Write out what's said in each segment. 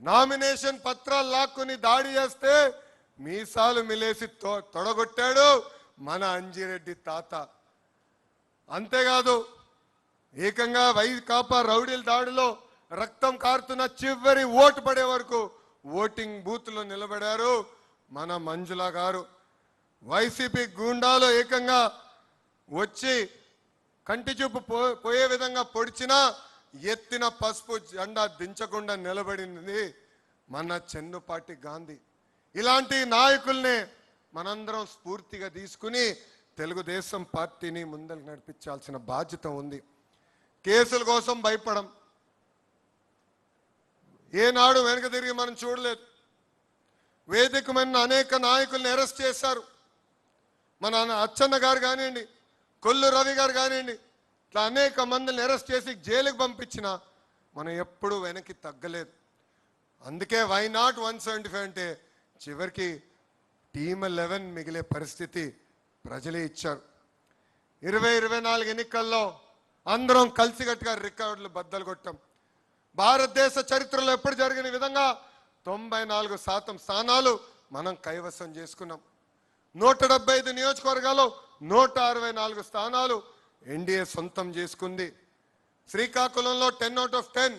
Nomination పత్రాలు లాక్కుని దాడి చేస్తే మీసాలు మిలేసి తొడగొట్టాడు మన అంజిరెడ్డి తాత. అంతేకాదు ఏకంగా వైకాపా రౌడీల దాడిలో రక్తం కారుతున్న చివరి ఓటు పడే వరకు ఓటింగ్ బూత్ లో నిలబడారు మన మంజుల గారు. వైసీపీ గూండాలు ఏకంగా వచ్చి కంటి చూపు పోయే విధంగా పొడిచినా ఎత్తిన పసుపు జెండా దించకుండా నిలబడింది మన చెన్నుపాటి గాంధీ. ఇలాంటి నాయకుల్ని మనందరం స్ఫూర్తిగా తీసుకుని తెలుగుదేశం పార్టీని ముందరికి నడిపించాల్సిన బాధ్యత ఉంది. కేసుల కోసం భయపడం, ఏనాడు వెనక తిరిగి మనం చూడలేదు. వేదికమైన అనేక నాయకుల్ని అరెస్ట్ చేశారు. మన అచ్చన్న గారు కానివ్వండి, కొల్లు రవి గారు కానివ్వండి, ఇట్లా అనేక మందిని అరెస్ట్ చేసి జైలుకి పంపించిన మనం ఎప్పుడూ వెనక్కి తగ్గలేదు. అందుకే వై నాట్ 175 అంటే చివరికి టీమ్ 11 మిగిలే పరిస్థితి ప్రజలే ఇచ్చారు. 2024 ఎన్నికల్లో అందరం కలిసికట్టుగా రికార్డులు బద్దలు కొట్టాం. భారతదేశ చరిత్రలో ఎప్పుడు జరిగిన విధంగా 94% స్థానాలు మనం కైవసం చేసుకున్నాం. 175 నియోజకవర్గాల్లో 164 స్థానాలు ఎన్డీఏ సొంతం చేసుకుంది. శ్రీకాకుళంలో 10 out of 10,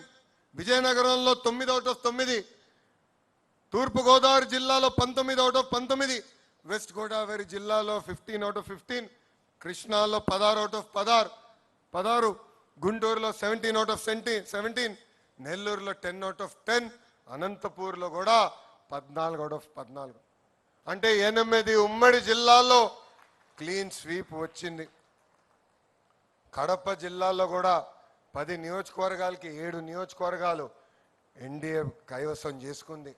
విజయనగరంలో 9 out of 9, తూర్పుగోదావరి జిల్లాలో 19 out of 19, వెస్ట్ గోదావరి జిల్లాలో 15 out of 15, కృష్ణాలో 16 out of 16, గుంటూరులో 17 out of 17, నెల్లూరులో 10 out of 10, అనంతపూర్లో కూడా 14 out of 14. అంటే 8 ఉమ్మడి జిల్లాల్లో క్లీన్ స్వీప్ వచ్చింది. కడప జిల్లాలో కూడా 10 నియోజకవర్గాలకి 7 నియోజకవర్గాలు ఎన్డీఏ కైవసం చేసుకుంది.